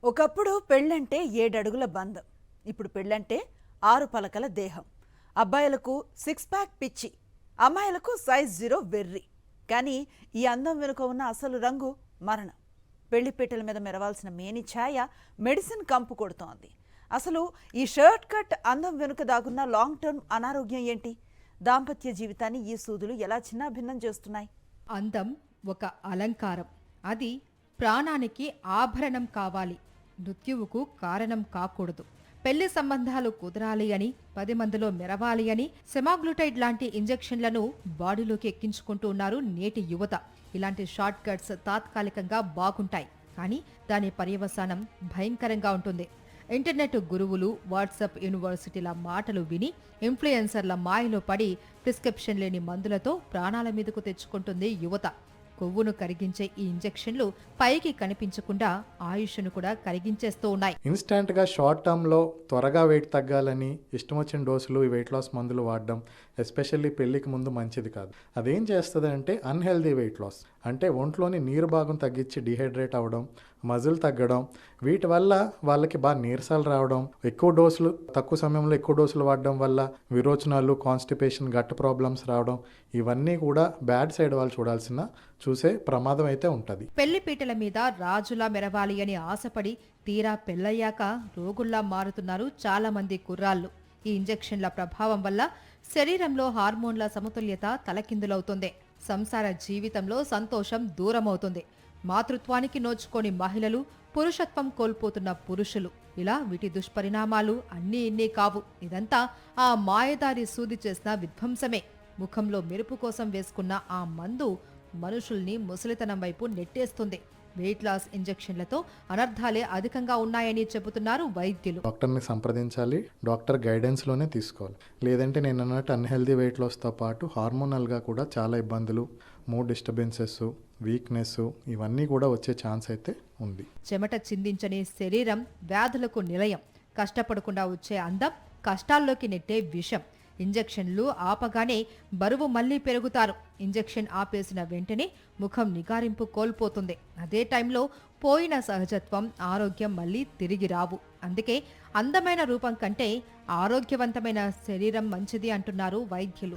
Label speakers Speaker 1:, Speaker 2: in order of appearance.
Speaker 1: ఒకప్పుడు పెళ్ళంటే 7 అడుగుల బంధం. ఇప్పుడు పెళ్ళంటే 6 పలకల దేహం. అబ్బాయిలకు 6 ప్యాక్ పిచ్చి, అమ్మాయిలకు సైజ్ 0 వెర్రి. కానీ ఈ అందం వెనుక ఉన్న అసలు రంగు మరణం. పెళ్లిపీటల మీద మెరవాల్సిన మేని ఛాయ మెడిసిన్ కంపు కొడుతోంది. అసలు ఈ షర్ట్ కట్ అందం వెనుక దాగున్న లాంగ్ టర్మ్ అనారోగ్యం ఏంటి? దాంపత్య జీవితాన్ని ఈ సూదులు ఎలా చిన్నాభిన్నం చేస్తున్నాయి?
Speaker 2: అందం ఒక అలంకారం. అది ప్రాణానికి ఆభరణం కావాలి, మృత్యువుకు కారణం కాకూడదు. పెళ్లి సంబంధాలు కుదరాలి అని, 10 మందిలో మెరవాలి అని సెమాగ్లూటైడ్ లాంటి ఇంజెక్షన్లను బాడీలోకి ఎక్కించుకుంటూ ఉన్నారు నేటి యువత. ఇలాంటి షార్ట్ కట్స్ తాత్కాలికంగా బాగుంటాయి, కానీ దాని పర్యవసానం భయంకరంగా ఉంటుంది. ఇంటర్నెట్ గురువులు, వాట్సాప్ యూనివర్సిటీల మాటలు విని ఇన్ఫ్లుయెన్సర్ల మాయలో పడి ప్రిస్క్రిప్షన్ లేని మందులతో ప్రాణాల మీదకు తెచ్చుకుంటుంది యువత. కొవ్వును కరిగించే ఈ ఇంజెక్షన్లు పైకి కనిపించకుండా ఆయుష్ను కూడా కరిగించేస్తూ ఉన్నాయి.
Speaker 3: ఇన్స్టెంట్గా షార్ట్ టర్మ్లో త్వరగా వెయిట్ తగ్గాలని ఇష్టం వచ్చిన డోసులు ఈ వెయిట్ లాస్ మందులు వాడడం ఎస్పెషల్లీ పెళ్లికి ముందు మంచిది కాదు. అదేం చేస్తుంది అంటే అన్హెల్దీ వెయిట్ లాస్, అంటే ఒంట్లోని నీరు భాగం తగ్గించి డిహైడ్రేట్ అవ్వడం, మజిల్ తగ్గడం, వీటి వల్ల వాళ్ళకి బాగా నీరసాలు రావడం, ఎక్కువ డోసులు తక్కువ సమయంలో ఎక్కువ డోసులు వాడడం వల్ల విరోచనాలు, కాన్స్టిపేషన్, గట్ ప్రాబ్లమ్స్ రావడం, ఇవన్నీ కూడా బ్యాడ్ సైడ్ వాళ్ళు చూసే ప్రమాదం అయితే ఉంటుంది.
Speaker 2: పెళ్లిపీటల మీద రాజులా మెరవాలి అని ఆశపడి తీరా పెళ్లయ్యాక రోగుల్లా మారుతున్నారు చాలా మంది కుర్రాళ్ళు. ఈ ఇంజెక్షన్ల ప్రభావం వల్ల శరీరంలో హార్మోన్ల సమతుల్యత తలకిందులవుతుంది. సంసార జీవితంలో సంతోషం దూరమవుతుంది. మాతృత్వానికి నోచుకోని మహిళలు, పురుషత్వం కోల్పోతున్న పురుషులు, ఇలా వీటి దుష్పరిణామాలు అన్నీ ఇన్నీ కావు. ఇదంతా ఆ మాయదారి సూది చేసిన విధ్వంసమే. ముఖంలో మెరుపు కోసం వేసుకున్న ఆ మందు మనుషుల్ని ముసలితనం వైపు నెట్టేస్తుంది. వెయిట్ లాస్ ఇంజెక్షన్లతో అనర్థాలే అధికంగా ఉన్నాయని చెబుతున్నారు వైద్యులు.
Speaker 3: డాక్టర్ని సంప్రదించాలి, డాక్టర్ గైడెన్స్లోనే తీసుకోవాలి. లేదంటే నేను అన్నట్టు అన్హెల్దీ వెయిట్ లాస్తో పాటు హార్మోనల్గా కూడా చాలా ఇబ్బందులు, మూడ్ డిస్టర్బెన్సెస్, వీక్నెస్, ఇవన్నీ కూడా వచ్చే ఛాన్స్ అయితే ఉంది.
Speaker 2: చెమట చిందించని శరీరం వ్యాధులకు నిలయం. కష్టపడకుండా వచ్చే అందం కష్టాల్లోకి నెట్టే విషం. ఇంజెక్షన్లు ఆపగానే బరువు మళ్లీ పెరుగుతారు. ఇంజెక్షన్ ఆపేసిన వెంటనే ముఖం నిగారింపు కోల్పోతుంది. అదే టైంలో పోయిన సహజత్వం, ఆరోగ్యం మళ్లీ తిరిగి రావు. అందుకే అందమైన రూపం కంటే ఆరోగ్యవంతమైన శరీరం మంచిది అంటున్నారు వైద్యులు.